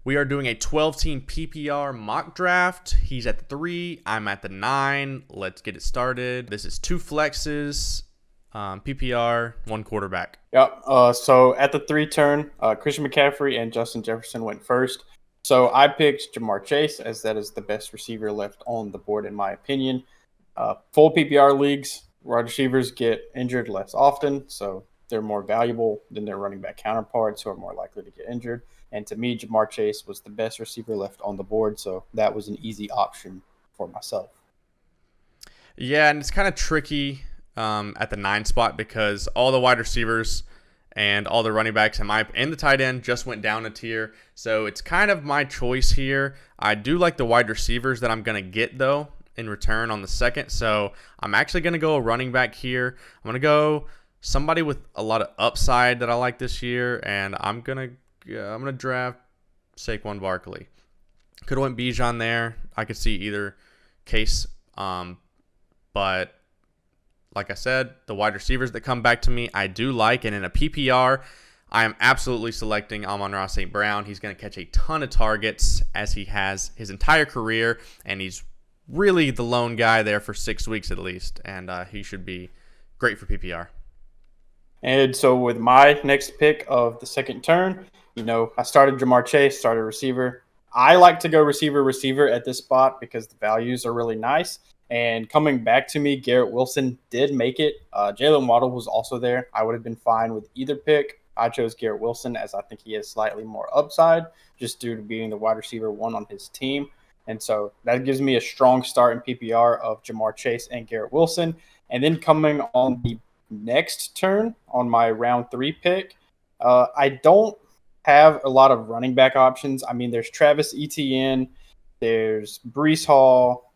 We are doing a 12-team PPR mock draft. He's at the 3, I'm at the 9. Let's get it started. This is 2 flexes, PPR, 1 quarterback. Yep. So at the 3 turn, Christian McCaffrey and Justin Jefferson went first. So I picked Jamar Chase, as that is the best receiver left on the board in my opinion. Full PPR leagues, wide receivers get injured less often, so they're more valuable than their running back counterparts who are more likely to get injured. And to me, Jamar Chase was the best receiver left on the board, so that was an easy option for myself. Yeah, and it's kind of tricky at the 9 spot because all the wide receivers and all the running backs and the tight end just went down a tier. So it's kind of my choice here. I do like the wide receivers that I'm going to get, though, in return on the 2nd. So I'm actually going to go a running back here. I'm going to go somebody with a lot of upside that I like this year, and I'm going to draft Saquon Barkley. Could have went Bijan there. I could see either case. But like I said, the wide receivers that come back to me, I do like. And in a PPR, I am absolutely selecting Amon-Ra St. Brown. He's going to catch a ton of targets as he has his entire career. And he's really the lone guy there for 6 weeks at least. And he should be great for PPR. And so with my next pick of the 2nd turn, I started Jamar Chase, started receiver. I like to go receiver at this spot because the values are really nice. And coming back to me, Garrett Wilson did make it. Jalen Waddle was also there. I would have been fine with either pick. I chose Garrett Wilson as I think he has slightly more upside just due to being the wide receiver 1 on his team. And so that gives me a strong start in PPR of Jamar Chase and Garrett Wilson. And then coming on the next turn on my round 3 pick, I don't have a lot of running back options. I mean, there's Travis Etienne, there's Breece Hall,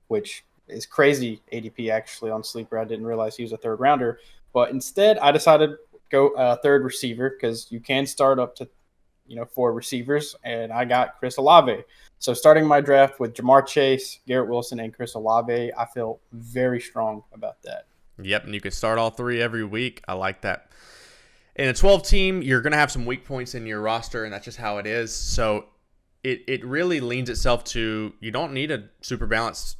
which is crazy ADP actually on Sleeper. I didn't realize he was a 3rd rounder. But instead, I decided to go 3rd receiver because you can start up to 4 receivers, and I got Chris Olave. So starting my draft with Jamar Chase, Garrett Wilson, and Chris Olave, I feel very strong about that. Yep, and you can start all 3 every week. I like that. In a 12-team, you're going to have some weak points in your roster, and that's just how it is. So it really leans itself to you don't need a super balanced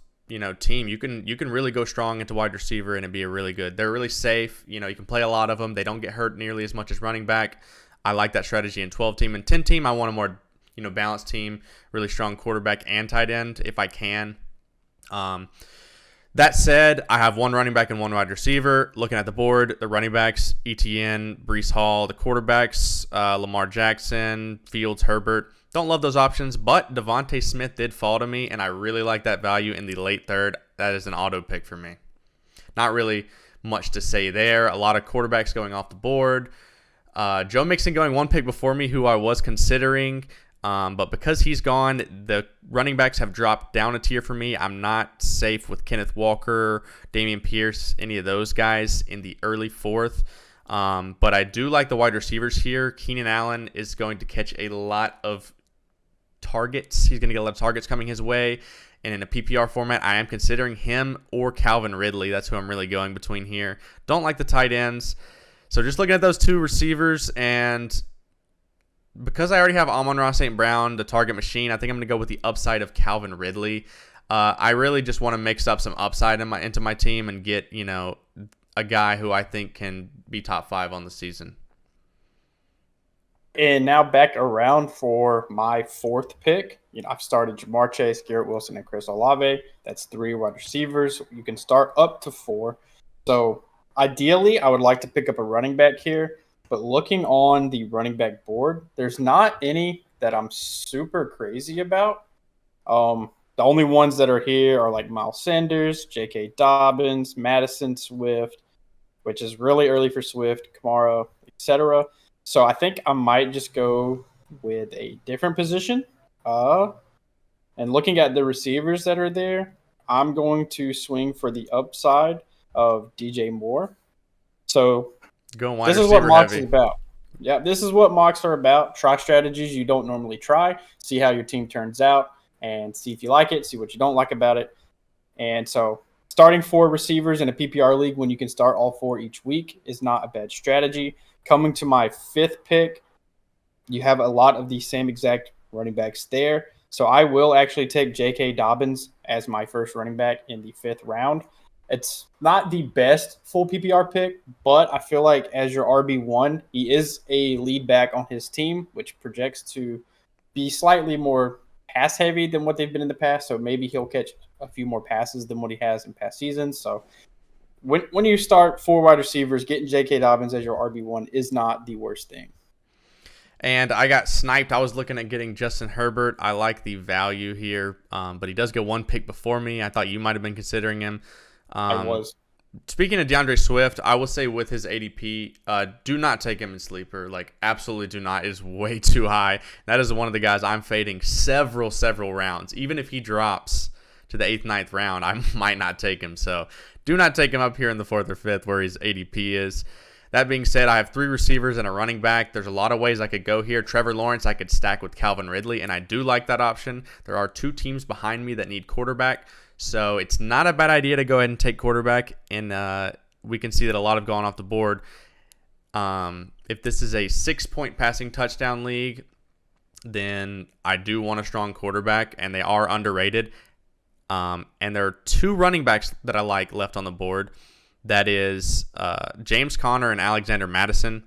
team. You can really go strong into wide receiver and it'd be a really good. They're really safe. You can play a lot of them. They don't get hurt nearly as much as running back. I like that strategy in 12-team. And 10-team, I want a more balanced team, really strong quarterback and tight end if I can. That said, I have 1 running back and 1 wide receiver. Looking at the board, the running backs, Etienne, Breece Hall. The quarterbacks, Lamar Jackson, Fields, Herbert. Don't love those options, but Devontae Smith did fall to me, and I really like that value in the late 3rd. That is an auto pick for me. Not really much to say there. A lot of quarterbacks going off the board. Joe Mixon going 1 pick before me, who I was considering. But because he's gone, the running backs have dropped down a tier for me. I'm not safe with Kenneth Walker, Dameon Pierce, any of those guys in the early 4th. But I do like the wide receivers here. Keenan Allen is going to catch a lot of targets. He's going to get a lot of targets coming his way. And in a PPR format, I am considering him or Calvin Ridley. That's who I'm really going between here. Don't like the tight ends. So just looking at those 2 receivers, and because I already have Amon-Ra St. Brown, the target machine, I think I'm going to go with the upside of Calvin Ridley. I really just want to mix up some upside into my team and get, a guy who I think can be top 5 on the season. And now back around for my 4th pick. I've started Jamar Chase, Garrett Wilson, and Chris Olave. That's 3 wide receivers. You can start up to 4. So ideally, I would like to pick up a running back here. But looking on the running back board, there's not any that I'm super crazy about. The only ones that are here are like Miles Sanders, J.K. Dobbins, Madison Swift, which is really early for Swift, Kamara, etc. So I think I might just go with a different position. And looking at the receivers that are there, I'm going to swing for the upside of DJ Moore. So this is what mocks is about. Yeah, this is what mocks are about. Try strategies you don't normally try. See how your team turns out and see if you like it, see what you don't like about it. And so starting 4 receivers in a PPR league when you can start all 4 each week is not a bad strategy. Coming to my 5th pick, you have a lot of the same exact running backs there. So I will actually take J.K. Dobbins as my first running back in the 5th round. It's not the best full PPR pick, but I feel like as your RB1, he is a lead back on his team, which projects to be slightly more pass heavy than what they've been in the past. So maybe he'll catch a few more passes than what he has in past seasons. So when you start 4 wide receivers, getting J.K. Dobbins as your RB1 is not the worst thing. And I got sniped. I was looking at getting Justin Herbert. I like the value here, but he does get 1 pick before me. I thought you might have been considering him. I was. Speaking of DeAndre Swift, I will say with his ADP, do not take him in sleeper. Like, absolutely do not. It is way too high. That is one of the guys I'm fading several rounds. Even if he drops to the 8th, 9th round, I might not take him. So do not take him up here in the 4th or 5th where his ADP is. That being said, I have 3 receivers and a running back. There's a lot of ways I could go here. Trevor Lawrence I could stack with Calvin Ridley, and I do like that option. There are 2 teams behind me that need quarterback. So it's not a bad idea to go ahead and take quarterback, and we can see that a lot have gone off the board. If this is a 6-point passing touchdown league, then I do want a strong quarterback, and they are underrated. And there are 2 running backs that I like left on the board. That is James Conner and Alexander Mattison.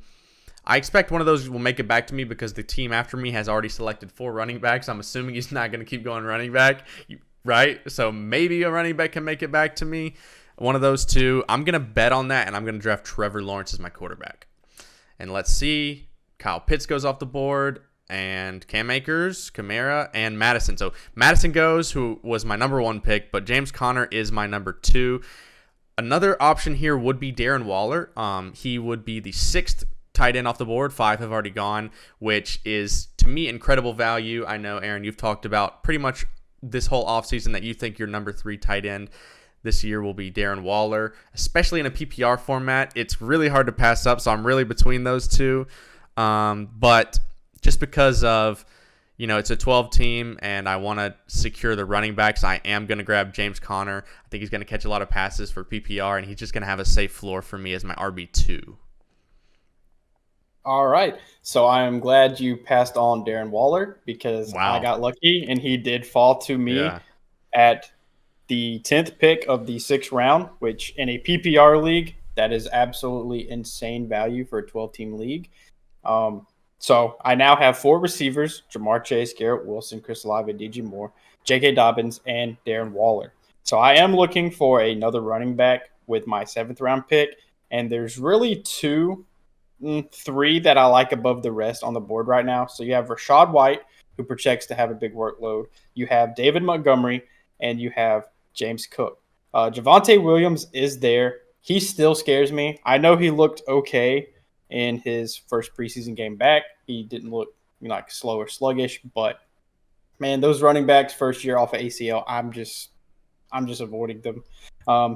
I expect one of those will make it back to me because the team after me has already selected 4 running backs. I'm assuming he's not going to keep going running back. Right? So maybe a running back can make it back to me. One of those 2. I'm going to bet on that, and I'm going to draft Trevor Lawrence as my quarterback. And let's see. Kyle Pitts goes off the board, and Cam Akers, Kamara, and Madison. So Madison goes, who was my number 1 pick, but James Conner is my number 2. Another option here would be Darren Waller. He would be the 6th tight end off the board. 5 have already gone, which is, to me, incredible value. I know, Aaron, you've talked about pretty much this whole offseason that you think your number 3 tight end this year will be Darren Waller, especially in a PPR format. It's really hard to pass up, so I'm really between those 2. But just because of, it's a 12 team and I want to secure the running backs, I am going to grab James Conner. I think he's going to catch a lot of passes for PPR, and he's just going to have a safe floor for me as my RB2. All right. So I am glad you passed on Darren Waller because I got lucky and he did fall to me at the 10th pick of the 6th round, which in a PPR league, that is absolutely insane value for a 12-team league. So I now have 4 receivers: Jamar Chase, Garrett Wilson, Chris Olave, DJ Moore, J.K. Dobbins, and Darren Waller. So I am looking for another running back with my 7th round pick, and there's really 3 that I like above the rest on the board right now. So you have Rachaad White, who projects to have a big workload. You have David Montgomery, and you have James Cook. Javonte Williams is there. He still scares me. I know he looked okay in his first preseason game back. He didn't look like slow or sluggish, but man, those running backs first year off of ACL, I'm just avoiding them.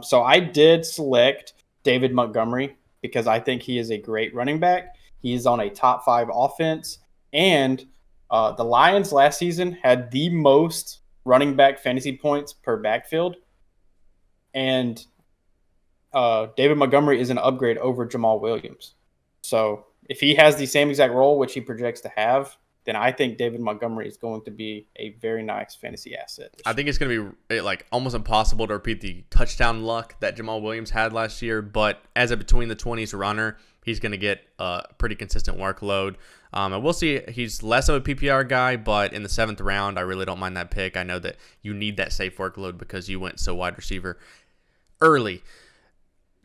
So I did select David Montgomery because I think he is a great running back. He is on a top 5 offense, and the Lions last season had the most running back fantasy points per backfield, and David Montgomery is an upgrade over Jamal Williams. So if he has the same exact role, which he projects to have, then I think David Montgomery is going to be a very nice fantasy asset. I think it's going to be like almost impossible to repeat the touchdown luck that Jamal Williams had last year, but as a between the 20s runner, he's going to get a pretty consistent workload. And we'll see. He's less of a PPR guy, but in the 7th round, I really don't mind that pick. I know that you need that safe workload because you went so wide receiver early.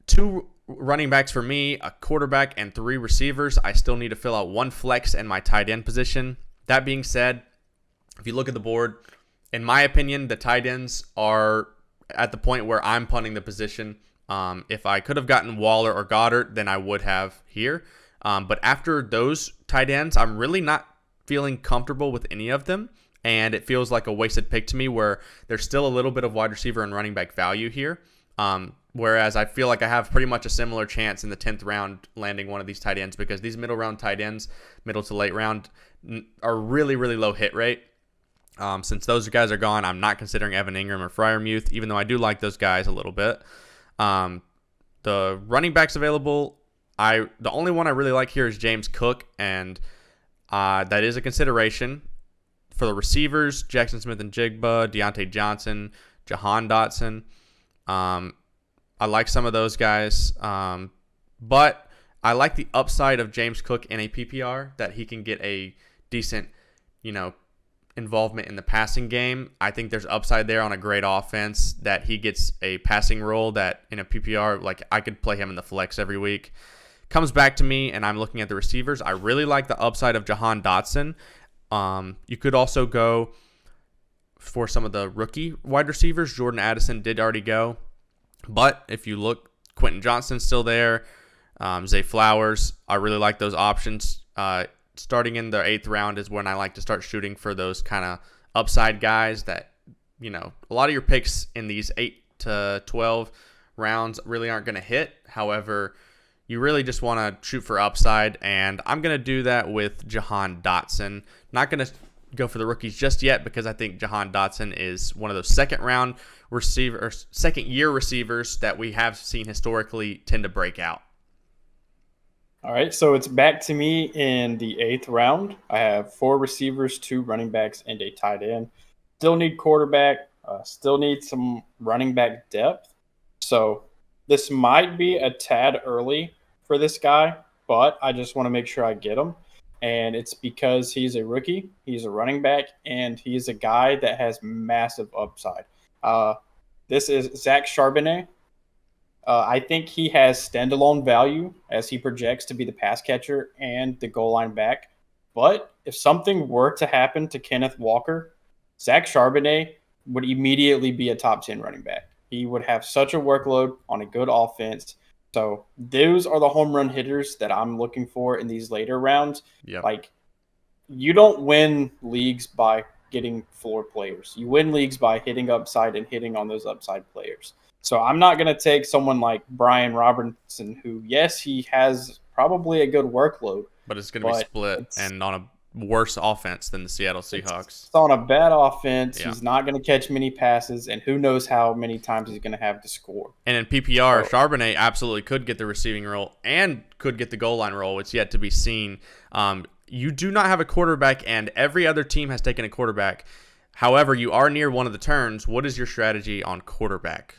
2 running backs for me, a quarterback, and 3 receivers. I still need to fill out 1 flex and my tight end position. That being said, if you look at the board, in my opinion, the tight ends are at the point where I'm punting the position. If I could have gotten Waller or Goddard, then I would have here. But after those tight ends, I'm really not feeling comfortable with any of them. And it feels like a wasted pick to me where there's still a little bit of wide receiver and running back value here. Whereas I feel like I have pretty much a similar chance in the 10th round landing one of these tight ends because these middle round tight ends, middle to late round, are really, really low hit rate. Since those guys are gone, I'm not considering Evan Ingram or Freiermuth, even though I do like those guys a little bit. The running backs available, the only one I really like here is James Cook, and that is a consideration. For the receivers, Jackson Smith and Jigba, Deontay Johnson, Jahan Dotson. I like some of those guys, but I like the upside of James Cook in a PPR, that he can get a decent, involvement in the passing game. I think there's upside there on a great offense, that he gets a passing role that in a PPR, like I could play him in the flex every week. Comes back to me, and I'm looking at the receivers. I really like the upside of Jahan Dotson. You could also go for some of the rookie wide receivers. Jordan Addison did already go. But if you look, Quentin Johnston's still there. Zay Flowers, I really like those options. Starting in the 8th round is when I like to start shooting for those kind of upside guys that, a lot of your picks in these 8 to 12 rounds really aren't going to hit. However, you really just want to shoot for upside, and I'm going to do that with Jahan Dotson. Not going to go for the rookies just yet, because I think Jahan Dotson is one of those second-year receivers that we have seen historically tend to break out. All right, so it's back to me in the 8th round. I have 4 receivers, 2 running backs, and a tight end. Still need quarterback. Still need some running back depth. So this might be a tad early for this guy, but I just want to make sure I get him. And it's because he's a rookie, he's a running back, and he's a guy that has massive upside. This is Zach Charbonnet. I think he has standalone value as he projects to be the pass catcher and the goal line back. But if something were to happen to Kenneth Walker, Zach Charbonnet would immediately be a top 10 running back. He would have such a workload on a good offense. So those are the home run hitters that I'm looking for in these later rounds. Yep. Like, you don't win leagues by getting floor players. You win leagues by hitting upside and hitting on those upside players. So I'm not going to take someone like Brian Robinson, who, yes, he has probably a good workload. But it's going to be split and on a worse offense than the Seattle Seahawks. It's on a bad offense. Yeah. He's not going to catch many passes, and who knows how many times he's going to have to score. And in PPR, Charbonnet absolutely could get the receiving role and could get the goal line role. It's yet to be seen. You do not have a quarterback, and every other team has taken a quarterback. However, you are near one of the turns. What is your strategy on quarterback?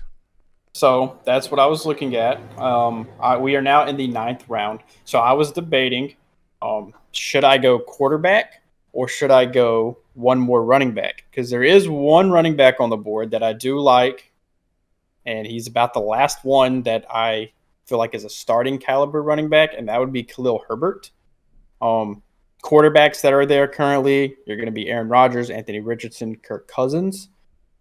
So that's what I was looking at. We are now in the 9th round. So I was debating, should I go quarterback or should I go one more running back? Because there is one running back on the board that I do like, and he's about the last one that I feel like is a starting caliber running back, and that would be Khalil Herbert. Quarterbacks that are there currently, you're going to be Aaron Rodgers, Anthony Richardson, Kirk Cousins,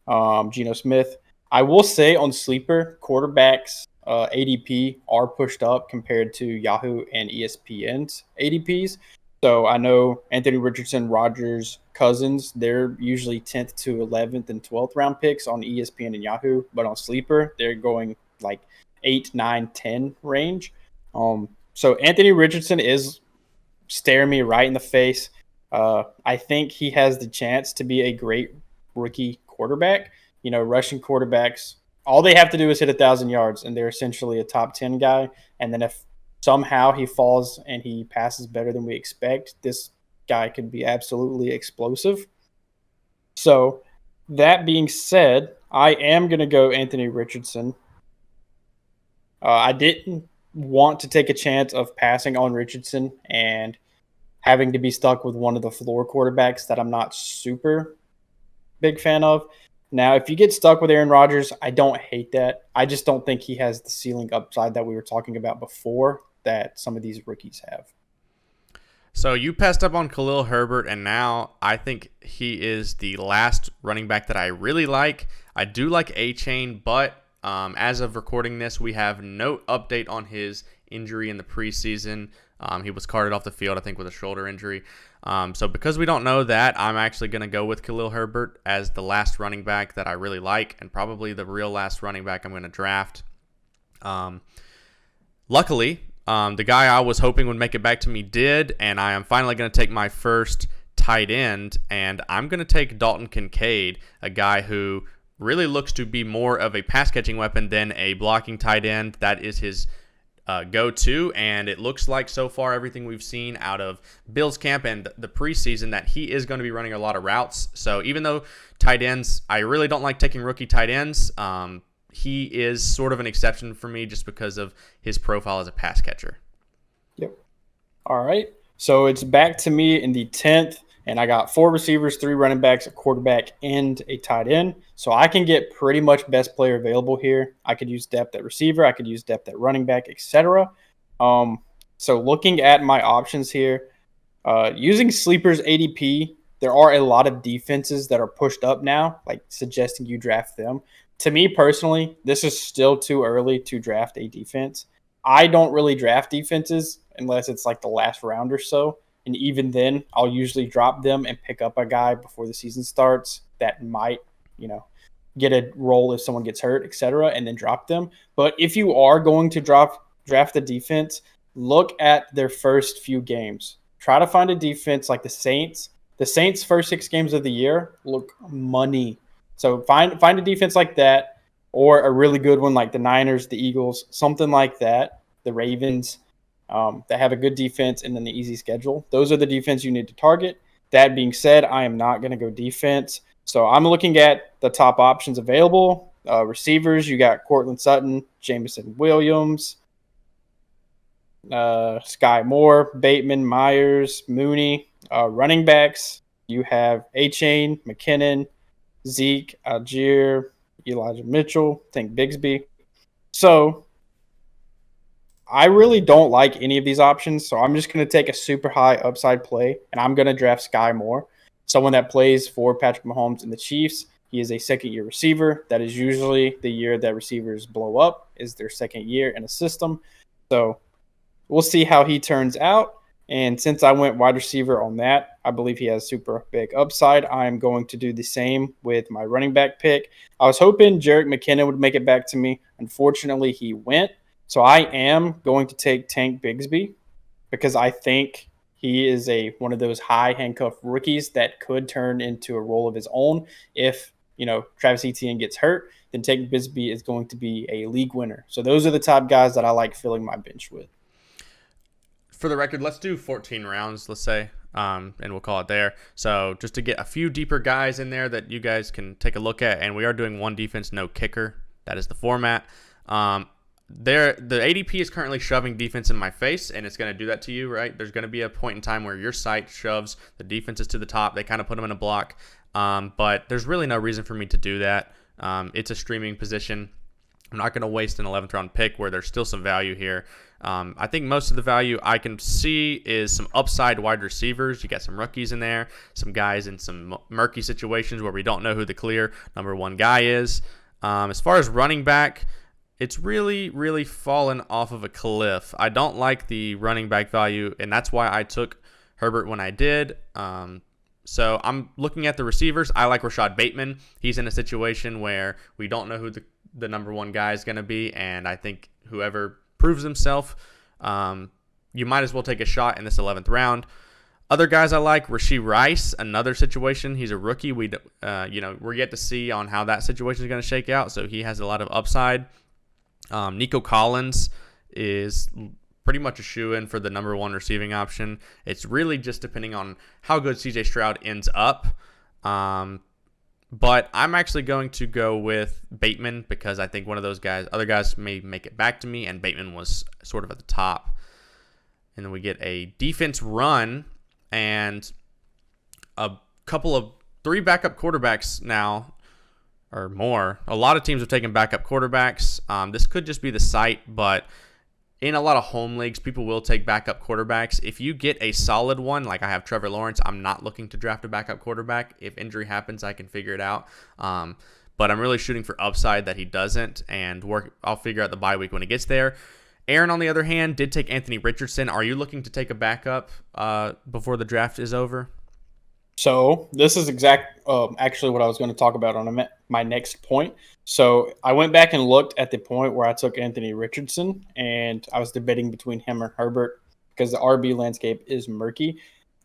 Geno Smith. I will say on Sleeper, quarterbacks ADP are pushed up compared to Yahoo and ESPN's ADPs. So I know Anthony Richardson, Rodgers, Cousins, they're usually 10th to 11th and 12th round picks on ESPN and Yahoo. But on Sleeper, they're going like 8, 9, 10 range. So Anthony Richardson is staring me right in the face. I think he has the chance to be a great rookie quarterback. Rushing quarterbacks, all they have to do is hit 1,000 yards, and they're essentially a top 10 guy. And then if somehow he falls and he passes better than we expect, this guy could be absolutely explosive. So that being said, I am going to go Anthony Richardson. I didn't want to take a chance of passing on Richardson and having to be stuck with one of the floor quarterbacks that I'm not super big fan of. Now, if you get stuck with Aaron Rodgers, I don't hate that. I just don't think he has the ceiling upside that we were talking about before that some of these rookies have. So you passed up on Khalil Herbert, and now I think he is the last running back that I really like. I do like A-Chain, but as of recording this, we have no update on his injury in the preseason. He was carted off the field, I think, with a shoulder injury. So because we don't know that, I'm actually going to go with Khalil Herbert as the last running back that I really like, and probably the real last running back I'm going to draft. Luckily, the guy I was hoping would make it back to me did, and I am finally going to take my first tight end, and I'm going to take Dalton Kincaid, a guy who really looks to be more of a pass-catching weapon than a blocking tight end. That is his go to. And it looks like so far everything we've seen out of Bill's camp and the preseason that he is going to be running a lot of routes. So even though tight ends, I really don't like taking rookie tight ends, he is sort of an exception for me just because of his profile as a pass catcher. Yep. All right. So it's back to me in the 10th, and I got 4 receivers, 3 running backs, a quarterback, and a tight end. So I can get pretty much best player available here. I could use depth at receiver. I could use depth at running back, etc. So looking at my options here, using sleepers ADP, there are a lot of defenses that are pushed up now, like suggesting you draft them. To me personally, this is still too early to draft a defense. I don't really draft defenses unless it's like the last round or so. And even then, I'll usually drop them and pick up a guy before the season starts that might, get a role if someone gets hurt, etc., and then drop them. But if you are going to draft a defense, look at their first few games. Try to find a defense like the Saints. The Saints' first 6 games of the year look money. So find a defense like that, or a really good one like the Niners, the Eagles, something like that, the Ravens, that have a good defense and then the easy schedule. Those are the defense you need to target. That being said, I am not going to go defense. So I'm looking at the top options available. Receivers, you got Cortland Sutton, Jameson Williams, Sky Moore, Bateman, Myers, Mooney. Running backs, you have A-Chain, McKinnon, Zeke, Algier, Elijah Mitchell, think Bigsby. So I really don't like any of these options. So I'm just going to take a super high upside play, and I'm going to draft Sky Moore, someone that plays for Patrick Mahomes and the Chiefs. He is a second-year receiver. That is usually the year that receivers blow up, is their second year in a system. So we'll see how he turns out. And since I went wide receiver on that, I believe he has super big upside. I'm going to do the same with my running back pick. I was hoping Jerick McKinnon would make it back to me. Unfortunately, he went. So I am going to take Tank Bigsby because I think he is one of those high handcuff rookies that could turn into a role of his own. If, Travis Etienne gets hurt, then Tank Bigsby is going to be a league winner. So those are the top guys that I like filling my bench with. For the record, let's do 14 rounds, let's say, and we'll call it there. So just to get a few deeper guys in there that you guys can take a look at, and we are doing one defense, no kicker. That is the format. The ADP is currently shoving defense in my face, and it's going to do that to you, right? There's going to be a point in time where your site shoves the defenses to the top. They kind of put them in a block, but there's really no reason for me to do that. It's a streaming position. I'm not going to waste an 11th round pick where there's still some value here. I think most of the value I can see is some upside wide receivers. You got some rookies in there, some guys in some murky situations where we don't know who the clear number one guy is. As far as running back, it's really, really fallen off of a cliff. I don't like the running back value, and that's why I took Herbert when I did. So I'm looking at the receivers. I like Rashad Bateman. He's in a situation where we don't know who the number one guy is going to be, and I think whoever proves himself, you might as well take a shot in this 11th round. Other guys I like, Rashee Rice, another situation. He's a rookie. We're yet to see on how that situation is going to shake out, so he has a lot of upside. Nico Collins is pretty much a shoo-in for the number one receiving option. It's really just depending on how good CJ Stroud ends up. But I'm actually going to go with Bateman because I think one of those guys, other guys may make it back to me, and Bateman was sort of at the top. And then we get a defense run and a couple of 3 backup quarterbacks now or more. A lot of teams have taken backup quarterbacks. This could just be the site, but in a lot of home leagues, people will take backup quarterbacks. If you get a solid one, like I have Trevor Lawrence, I'm not looking to draft a backup quarterback. If injury happens, I can figure it out. But I'm really shooting for upside that he doesn't, and I'll figure out the bye week when it gets there. Aaron, on the other hand, did take Anthony Richardson. Are you looking to take a backup before the draft is over? So this is actually what I was going to talk about on my next point. So I went back and looked at the point where I took Anthony Richardson, and I was debating between him or Herbert because the RB landscape is murky.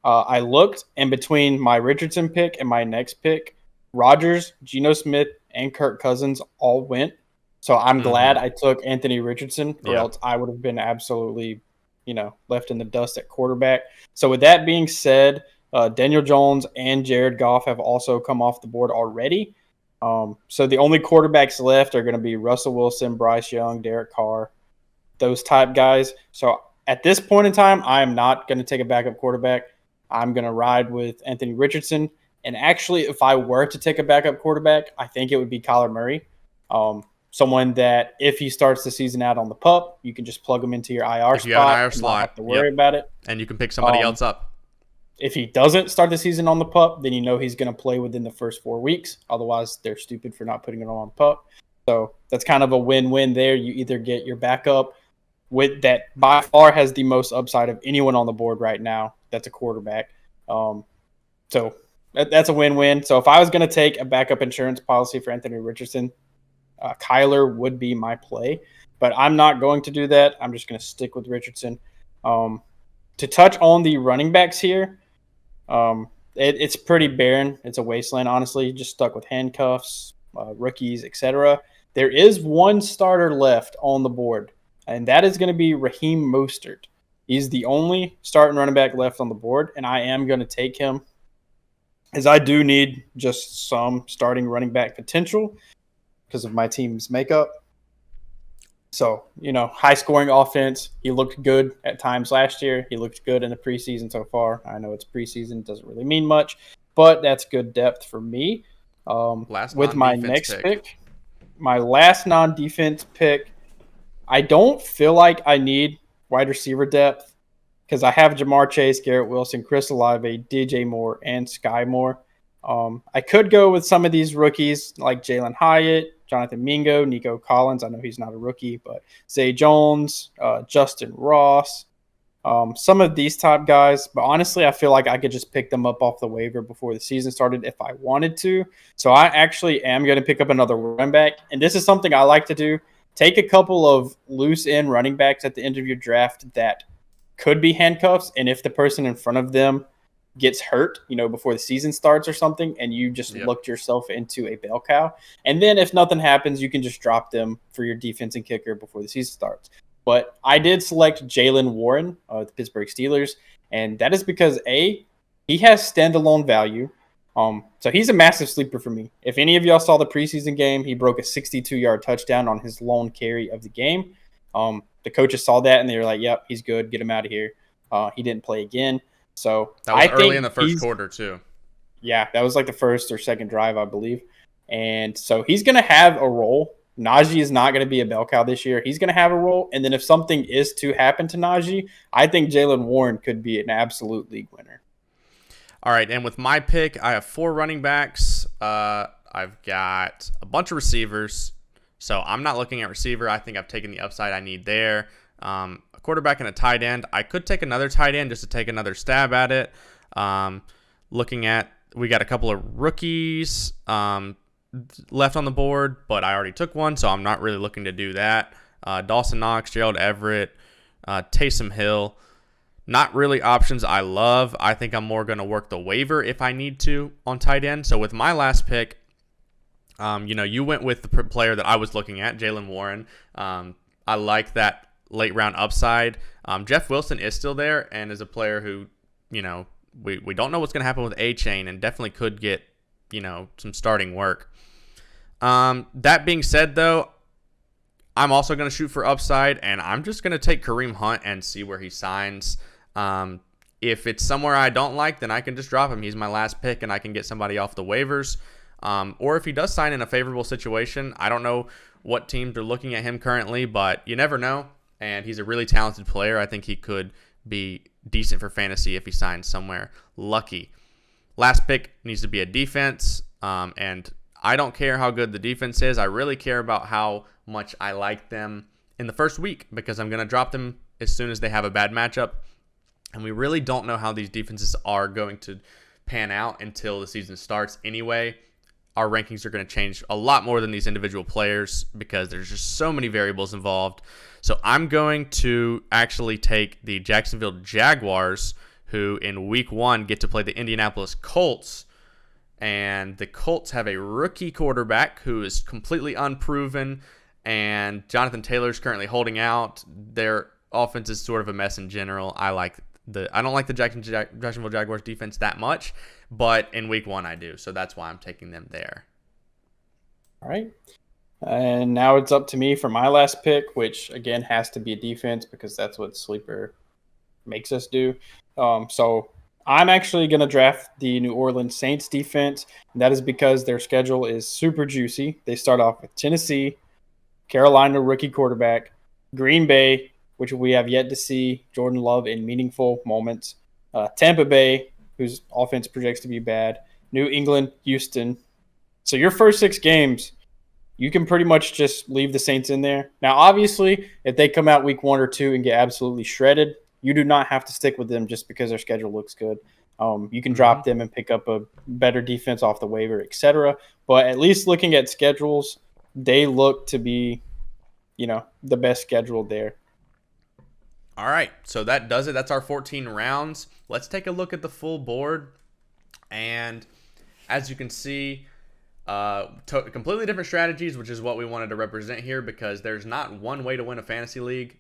I looked, and between my Richardson pick and my next pick, Rodgers, Geno Smith, and Kirk Cousins all went. So I'm glad I took Anthony Richardson, or Yeah. else I would have been absolutely, left in the dust at quarterback. So with that being said, Daniel Jones and Jared Goff have also come off the board already. So the only quarterbacks left are going to be Russell Wilson, Bryce Young, Derek Carr, those type guys. So at this point in time, I am not going to take a backup quarterback. I'm going to ride with Anthony Richardson. And actually, if I were to take a backup quarterback, I think it would be Kyler Murray. Someone that if he starts the season out on the pup, you can just plug him into your IR If you have an spot IR and slot, not have to worry about it. and you can pick somebody else up. If he doesn't start the season on the pup, then you know he's going to play within the first 4 weeks. Otherwise, they're stupid for not putting it on pup. So that's kind of a win-win there. You either get your backup with that by far has the most upside of anyone on the board right now. That's a quarterback. So that's a win-win. So if I was going to take a backup insurance policy for Anthony Richardson, Kyler would be my play. But I'm not going to do that. I'm just going to stick with Richardson. To touch on the running backs here, it's pretty barren. It's a wasteland, honestly. Just stuck with handcuffs, rookies, etc. There is one starter left on the board, and that is going to be Raheem Mostert. He's the only starting running back left on the board, and I am going to take him as I do need just some starting running back potential because of my team's makeup. So, high-scoring offense. He looked good at times last year. He looked good in the preseason so far. I know it's preseason. It doesn't really mean much, but that's good depth for me. With my next pick, my last non-defense pick, I don't feel like I need wide receiver depth because I have Jamar Chase, Garrett Wilson, Chris Olave, DJ Moore, and Sky Moore. I could go with some of these rookies like Jalen Hyatt, Jonathan Mingo, Nico Collins. I know he's not a rookie, but Zay Jones, Justin Ross, some of these top guys. But honestly, I feel like I could just pick them up off the waiver before the season started if I wanted to. So I actually am going to pick up another running back. And this is something I like to do. Take a couple of loose end running backs at the end of your draft that could be handcuffs. And if the person in front of them gets hurt, before the season starts or something, and you just looked yourself into a bell cow. And then if nothing happens, you can just drop them for your defense and kicker before the season starts. But I did select Jaylen Warren of the Pittsburgh Steelers, and that is because, A, he has standalone value. So he's a massive sleeper for me. If any of y'all saw the preseason game, he broke a 62-yard touchdown on his lone carry of the game. The coaches saw that, and they were like, yep, he's good. Get him out of here. He didn't play again. So that was early in the first quarter too. Yeah, that was like the first or second drive, I believe. And so he's going to have a role. Najee is not going to be a bell cow this year. He's going to have a role. And then if something is to happen to Najee, I think Jaylen Warren could be an absolute league winner. All right, and with my pick, I have 4 running backs. I've got a bunch of receivers. So I'm not looking at receiver. I think I've taken the upside I need there. A quarterback and a tight end. I could take another tight end just to take another stab at it. We got a couple of rookies left on the board, but I already took one, so I'm not really looking to do that. Dawson Knox, Gerald Everett, Taysom Hill. Not really options I love. I think I'm more going to work the waiver if I need to on tight end. So with my last pick, you went with the player that I was looking at, Jaylen Warren. I like that late round upside. Jeff Wilson is still there and is a player who, we don't know what's going to happen with A-Chain and definitely could get, some starting work. That being said, though, I'm also going to shoot for upside, and I'm just going to take Kareem Hunt and see where he signs. If it's somewhere I don't like, then I can just drop him. He's my last pick, and I can get somebody off the waivers. Or if he does sign in a favorable situation, I don't know what teams are looking at him currently, but you never know. And he's a really talented player. I think he could be decent for fantasy if he signs somewhere lucky. Last pick needs to be a defense. And I don't care how good the defense is. I really care about how much I like them in the first week because I'm going to drop them as soon as they have a bad matchup. And we really don't know how these defenses are going to pan out until the season starts anyway. Our rankings are going to change a lot more than these individual players because there's just so many variables involved. So I'm going to actually take the Jacksonville Jaguars, who in week 1 get to play the Indianapolis Colts. And the Colts have a rookie quarterback who is completely unproven. and Jonathan Taylor's currently holding out. Their offense is sort of a mess in general. I don't like the Jacksonville Jaguars defense that much, but in week 1 I do. So that's why I'm taking them there. All right. And now it's up to me for my last pick, which again has to be a defense because that's what Sleeper makes us do. So I'm actually going to draft the New Orleans Saints defense, and that is because their schedule is super juicy. They start off with Tennessee, Carolina rookie quarterback, Green Bay, which we have yet to see Jordan Love in meaningful moments, Tampa Bay, whose offense projects to be bad, New England, Houston. So your first 6 games, you can pretty much just leave the Saints in there. Now, obviously, if they come out week 1 or 2 and get absolutely shredded, you do not have to stick with them just because their schedule looks good. You can drop them and pick up a better defense off the waiver, etc. But at least looking at schedules, they look to be, the best schedule there. All right, so that does it. That's our 14 rounds. Let's take a look at the full board. And as you can see, completely different strategies, which is what we wanted to represent here because there's not one way to win a fantasy league.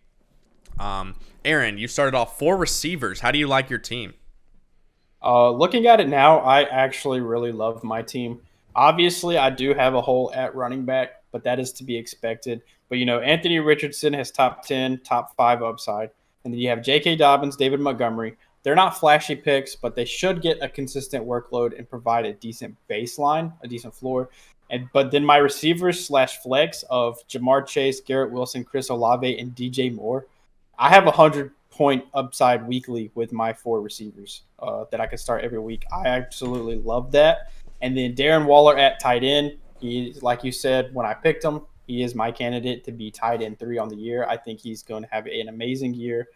Aaron, you started off 4 receivers. How do you like your team? Looking at it now, I actually really love my team. Obviously, I do have a hole at running back, but that is to be expected. But, Anthony Richardson has top 10, top 5 upside. And then you have J.K. Dobbins, David Montgomery. They're not flashy picks, but they should get a consistent workload and provide a decent baseline, a decent floor. But then my receivers / flex of Jamar Chase, Garrett Wilson, Chris Olave, and DJ Moore. I have 100-point upside weekly with my 4 receivers that I can start every week. I absolutely love that. And then Darren Waller at tight end. He, like you said, when I picked him, he is my candidate to be tight end 3 on the year. I think he's going to have an amazing year.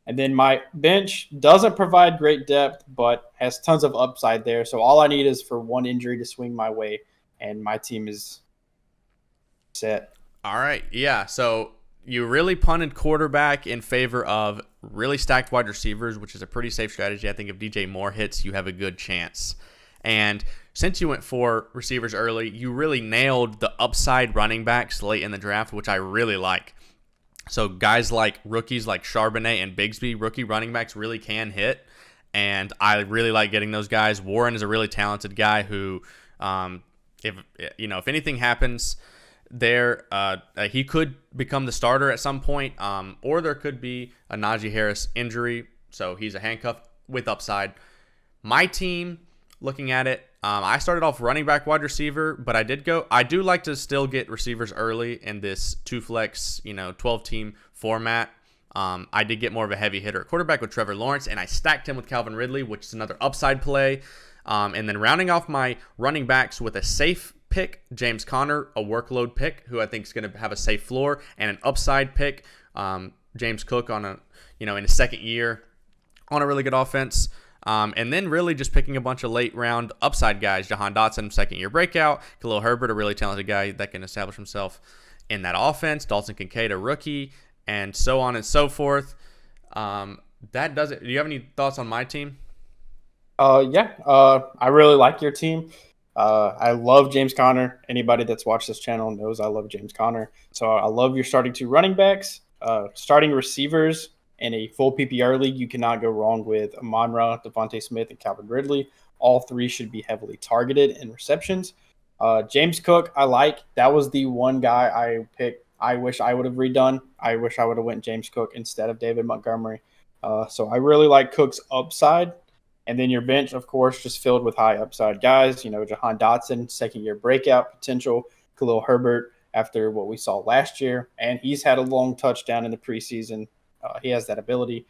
And then my bench doesn't provide great depth, but has tons of upside there. So all I need is for one injury to swing my way, and my team is set. All right, yeah. So you really punted quarterback in favor of really stacked wide receivers, which is a pretty safe strategy. I think if DJ Moore hits, you have a good chance. And since you went 4 receivers early, you really nailed the upside running backs late in the draft, which I really like. So guys like rookies like Charbonnet and Bigsby, rookie running backs really can hit, and I really like getting those guys. Warren is a really talented guy who, if anything happens there, he could become the starter at some point, or there could be a Najee Harris injury, so he's a handcuff with upside. My team, looking at it, I started off running back, wide receiver, but I do like to still get receivers early in this 2-flex, 12-team format. I did get more of a heavy hitter at quarterback with Trevor Lawrence, and I stacked him with Calvin Ridley, which is another upside play. And then rounding off my running backs with a safe pick, James Conner, a workload pick, who I think is going to have a safe floor, and an upside pick, James Cook in his second year on a really good offense. And then really just picking a bunch of late round upside guys. Jahan Dotson, second year breakout. Khalil Herbert, a really talented guy that can establish himself in that offense. Dalton Kincaid, a rookie, and so on and so forth. That does it. Do you have any thoughts on my team? I really like your team. I love James Conner. Anybody that's watched this channel knows I love James Conner. So I love your starting 2 running backs, starting receivers. In a full PPR league, you cannot go wrong with Amon-Ra, Devontae Smith, and Calvin Ridley. All 3 should be heavily targeted in receptions. James Cook, I like. That was the one guy I picked. I wish I would have redone. I wish I would have went James Cook instead of David Montgomery. So I really like Cook's upside. And then your bench, of course, just filled with high upside guys. Jahan Dotson, second-year breakout potential. Khalil Herbert after what we saw last year. And he's had a long touchdown in the preseason. He has that ability.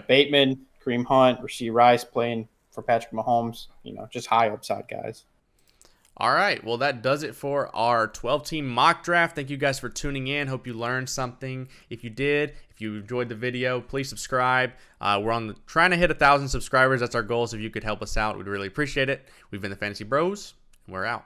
Bateman, Kareem Hunt, Rashee Rice playing for Patrick Mahomes, just high upside guys. All right. Well, that does it for our 12-team mock draft. Thank you guys for tuning in. Hope you learned something. If you did, if you enjoyed the video, please subscribe. We're trying to hit 1,000 subscribers. That's our goal. So if you could help us out, we'd really appreciate it. We've been the Fantasy Bros, and we're out.